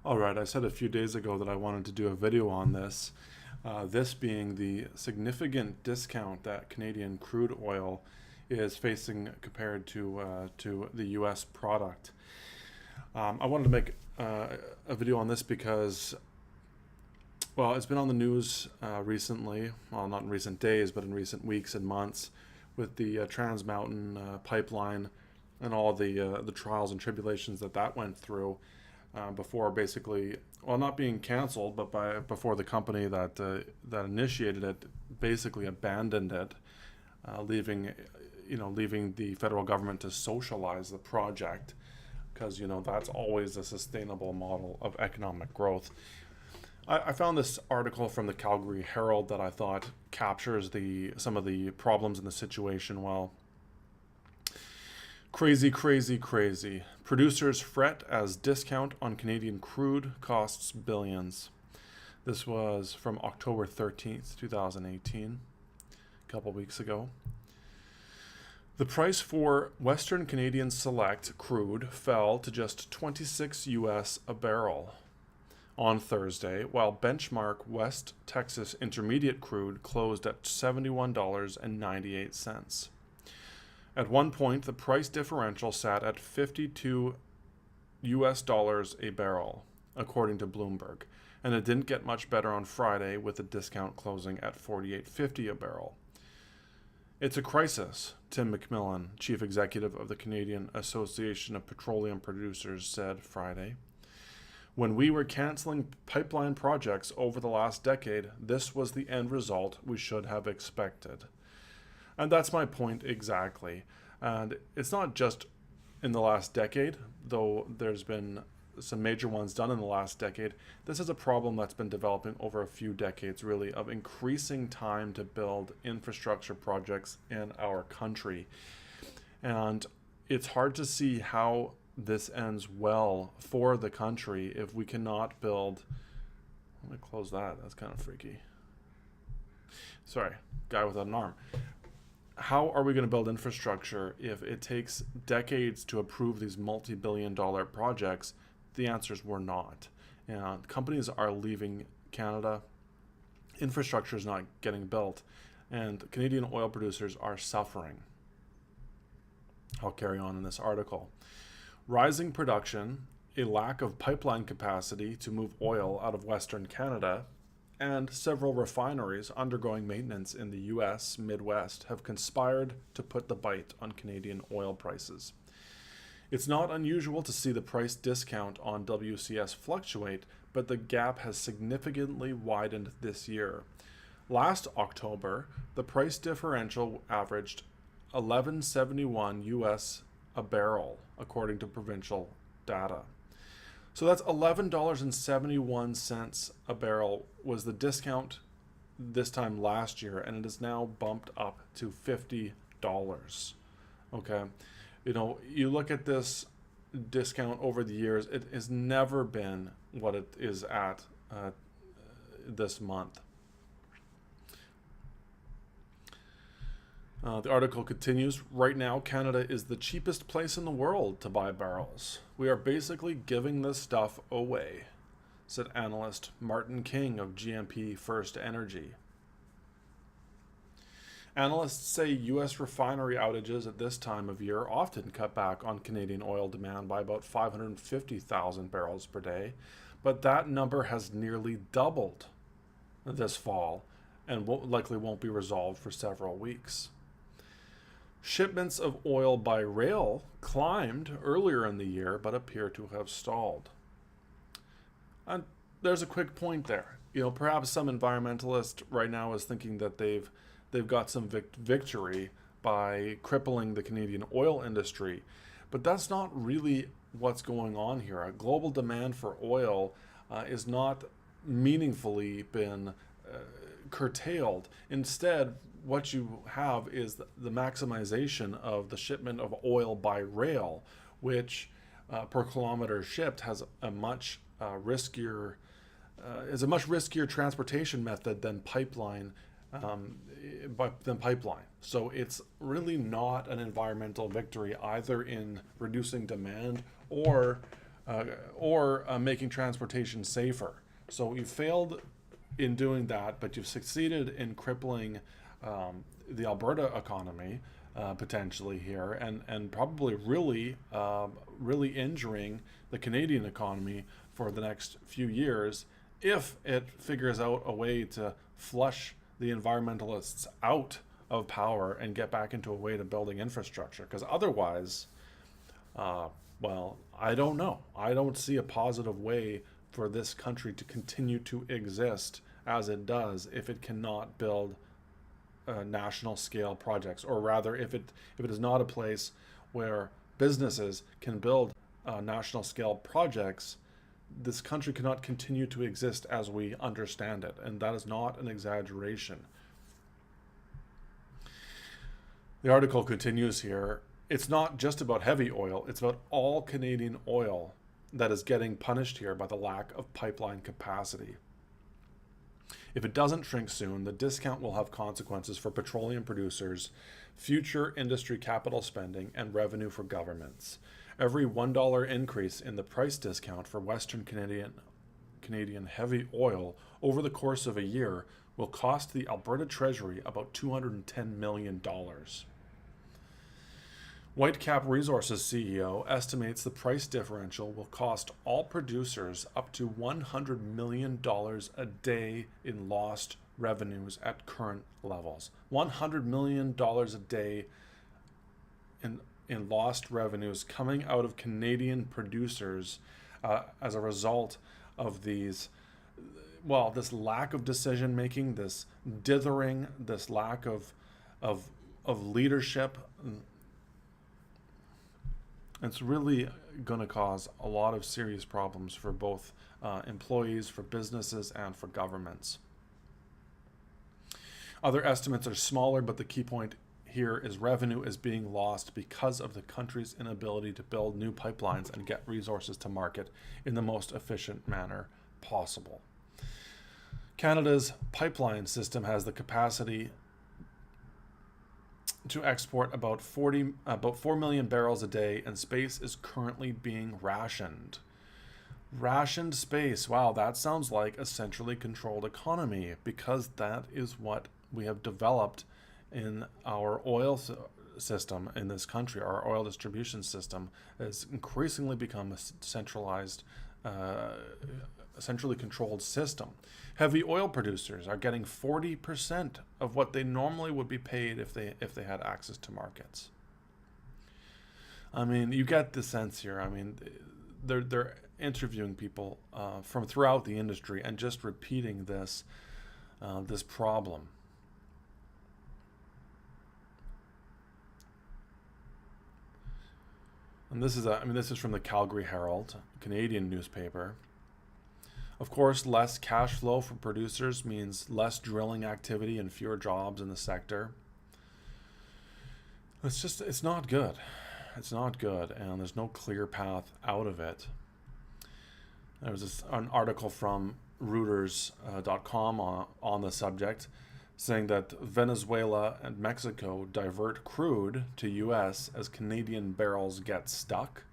All right, I said a few days ago that I wanted to do a video on this. This being the significant discount that Canadian crude oil is facing compared to the U.S. product. I wanted to make a video on this because, well, it's been on the news recently. Well, not in recent days, but in recent weeks and months, with the Trans Mountain pipeline and all the trials and tribulations that went through. Before basically, well, not being canceled, but before the company that initiated it basically abandoned it, leaving the federal government to socialize the project, because that's always a sustainable model of economic growth. I found this article from the Calgary Herald that I thought captures some of the problems in the situation well. Crazy, crazy, crazy. Producers fret as discount on Canadian crude costs billions. This was from October 13th, 2018, a couple weeks ago. The price for Western Canadian Select crude fell to just 26 US a barrel on Thursday, while benchmark West Texas Intermediate crude closed at $71.98. At one point, the price differential sat at 52 US dollars a barrel, according to Bloomberg, and it didn't get much better on Friday, with the discount closing at 48.50 a barrel. It's a crisis, Tim McMillan, chief executive of the Canadian Association of Petroleum Producers, said Friday. When we were canceling pipeline projects over the last decade, this was the end result we should have expected. And that's my point exactly. And it's not just in the last decade, though there's been some major ones done in the last decade. This is a problem that's been developing over a few decades, really, of increasing time to build infrastructure projects in our country. And it's hard to see how this ends well for the country if we cannot build. Let me close that. That's kind of freaky. Sorry, guy without an arm. How are we going to build infrastructure if it takes decades to approve these multi-billion-dollar projects? The answers were not. And companies are leaving Canada. Infrastructure is not getting built. And Canadian oil producers are suffering. I'll carry on in this article. Rising production, a lack of pipeline capacity to move oil out of Western Canada, and several refineries undergoing maintenance in the U.S. Midwest have conspired to put the bite on Canadian oil prices. It's not unusual to see the price discount on WCS fluctuate, but the gap has significantly widened this year. Last October, the price differential averaged $11.71 US a barrel, according to provincial data. So that's $11.71 a barrel was the discount this time last year, and it is now bumped up to $50. Okay, you look at this discount over the years, it has never been what it is at this month. The article continues, right now Canada is the cheapest place in the world to buy barrels. We are basically giving this stuff away, said analyst Martin King of GMP First Energy. Analysts say U.S. refinery outages at this time of year often cut back on Canadian oil demand by about 550,000 barrels per day, but that number has nearly doubled this fall and likely won't be resolved for several weeks. Shipments of oil by rail climbed earlier in the year, but appear to have stalled. And there's a quick point there. Perhaps some environmentalist right now is thinking that they've got some victory by crippling the Canadian oil industry, but that's not really what's going on here. A global demand for oil is not meaningfully been curtailed. Instead, what you have is the maximization of the shipment of oil by rail, which per kilometer shipped has a much riskier transportation method than pipeline. So it's really not an environmental victory either in reducing demand or or making transportation safer. So you failed in doing that, but you've succeeded in crippling the Alberta economy potentially here, and probably really injuring the Canadian economy for the next few years if it figures out a way to flush the environmentalists out of power and get back into a way to building infrastructure. Because otherwise, well, I don't know. I don't see a positive way for this country to continue to exist as it does if it cannot build national scale projects, or rather, if it is not a place where businesses can build national scale projects, this country cannot continue to exist as we understand it, and that is not an exaggeration. The article continues here. It's not just about heavy oil, it's about all Canadian oil that is getting punished here by the lack of pipeline capacity. If it doesn't shrink soon, the discount will have consequences for petroleum producers, future industry capital spending, and revenue for governments. Every $1 increase in the price discount for Western Canadian heavy oil over the course of a year will cost the Alberta Treasury about $210 million. Whitecap Resources CEO estimates the price differential will cost all producers up to $100 million a day in lost revenues at current levels. $100 million a day in lost revenues coming out of Canadian producers as a result of these, well, this lack of decision making, this dithering, this lack of leadership. It's really going to cause a lot of serious problems for both employees, for businesses, and for governments. Other estimates are smaller, but the key point here is revenue is being lost because of the country's inability to build new pipelines and get resources to market in the most efficient manner possible. Canada's pipeline system has the capacity to export about 4 million barrels a day, and space is currently being rationed. Rationed space. Wow, that sounds like a centrally controlled economy, because that is what we have developed in our oil system in this country. Our oil distribution system has increasingly become a centralized, centrally controlled system. Heavy oil producers are getting 40% of what they normally would be paid if they had access to markets. I mean, you get the sense here. I mean, they're interviewing people from throughout the industry and just repeating this problem. And this is from the Calgary Herald, a Canadian newspaper. Of course, less cash flow for producers means less drilling activity and fewer jobs in the sector. It's not good. It's not good, and there's no clear path out of it. There was an article from Reuters.com on the subject, saying that Venezuela and Mexico divert crude to U.S. as Canadian barrels get stuck.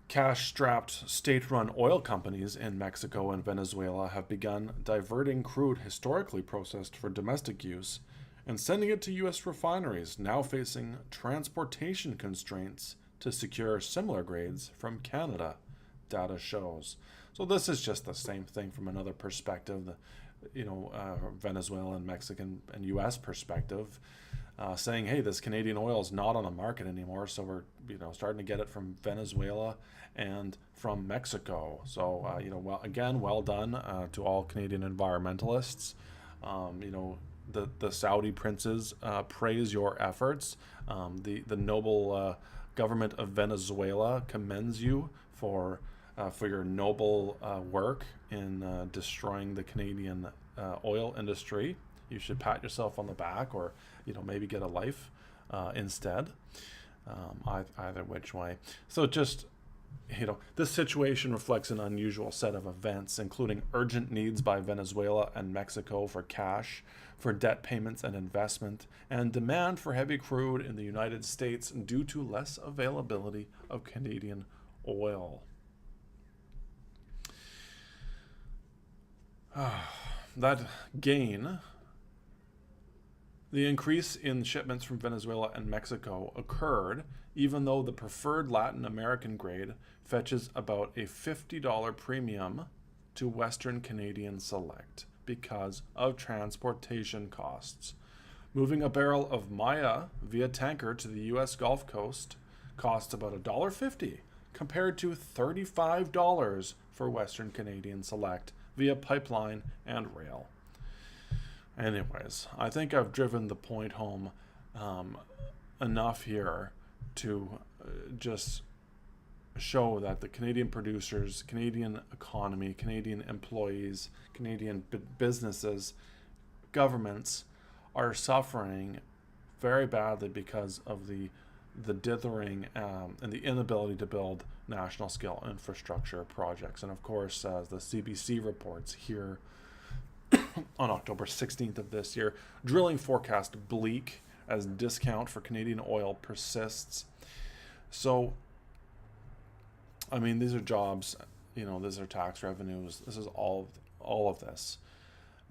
Cash-strapped state-run oil companies in Mexico and Venezuela have begun diverting crude historically processed for domestic use and sending it to U.S. refineries, now facing transportation constraints to secure similar grades from Canada, data shows. So this is just the same thing from another perspective, Venezuelan, Mexican, and U.S. perspective. Saying, hey, this Canadian oil is not on the market anymore, so we're starting to get it from Venezuela and from Mexico. So well done to all Canadian environmentalists. The Saudi princes praise your efforts. The noble government of Venezuela commends you for your noble work in destroying the Canadian oil industry. You should pat yourself on the back, or maybe get a life instead. Either which way. So just this situation reflects an unusual set of events, including urgent needs by Venezuela and Mexico for cash, for debt payments and investment, and demand for heavy crude in the United States due to less availability of Canadian oil. That gain, the increase in shipments from Venezuela and Mexico occurred even though the preferred Latin American grade fetches about a $50 premium to Western Canadian Select because of transportation costs. Moving a barrel of Maya via tanker to the U.S. Gulf Coast costs about $1.50 compared to $35 for Western Canadian Select via pipeline and rail. Anyways, I think I've driven the point home enough here to just show that the Canadian producers, Canadian economy, Canadian employees, Canadian businesses, governments are suffering very badly because of the dithering and the inability to build national scale infrastructure projects. And of course, as the CBC reports here on October 16th of this year, drilling forecast bleak as discount for Canadian oil persists. So, I mean, these are jobs, these are tax revenues. This is all of this.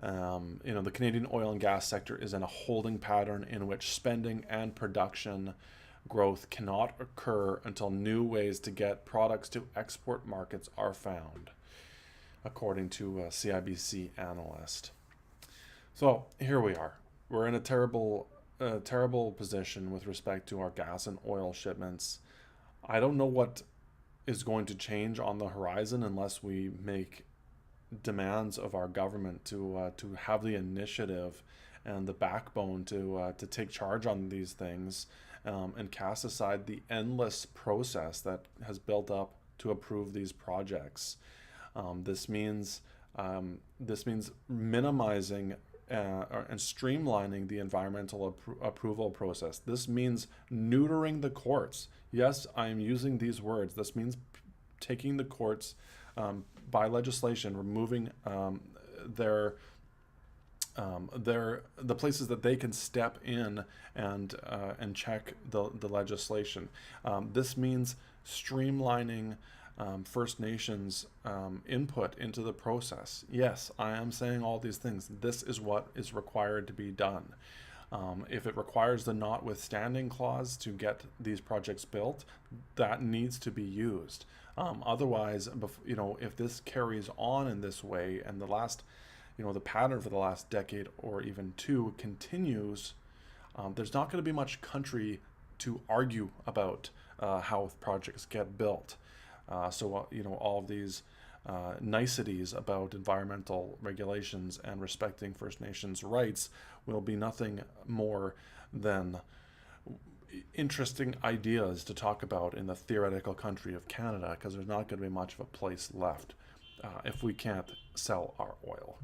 The Canadian oil and gas sector is in a holding pattern in which spending and production growth cannot occur until new ways to get products to export markets are found, according to a CIBC analyst. So here we are. We're in a terrible position with respect to our gas and oil shipments. I don't know what is going to change on the horizon unless we make demands of our government to have the initiative and the backbone to take charge on these things, and cast aside the endless process that has built up to approve these projects. This means minimizing and streamlining the environmental approval process. This means neutering the courts. Yes, I am using these words. This means taking the courts by legislation, removing the places that they can step in and check the legislation. This means streamlining First Nations input into the process. Yes, I am saying all these things. This is what is required to be done. If it requires the notwithstanding clause to get these projects built, that needs to be used. Otherwise, if this carries on in this way and the pattern for the last decade or even two continues, there's not going to be much country to argue about how projects get built. So all of these niceties about environmental regulations and respecting First Nations rights will be nothing more than interesting ideas to talk about in the theoretical country of Canada, because there's not going to be much of a place left if we can't sell our oil.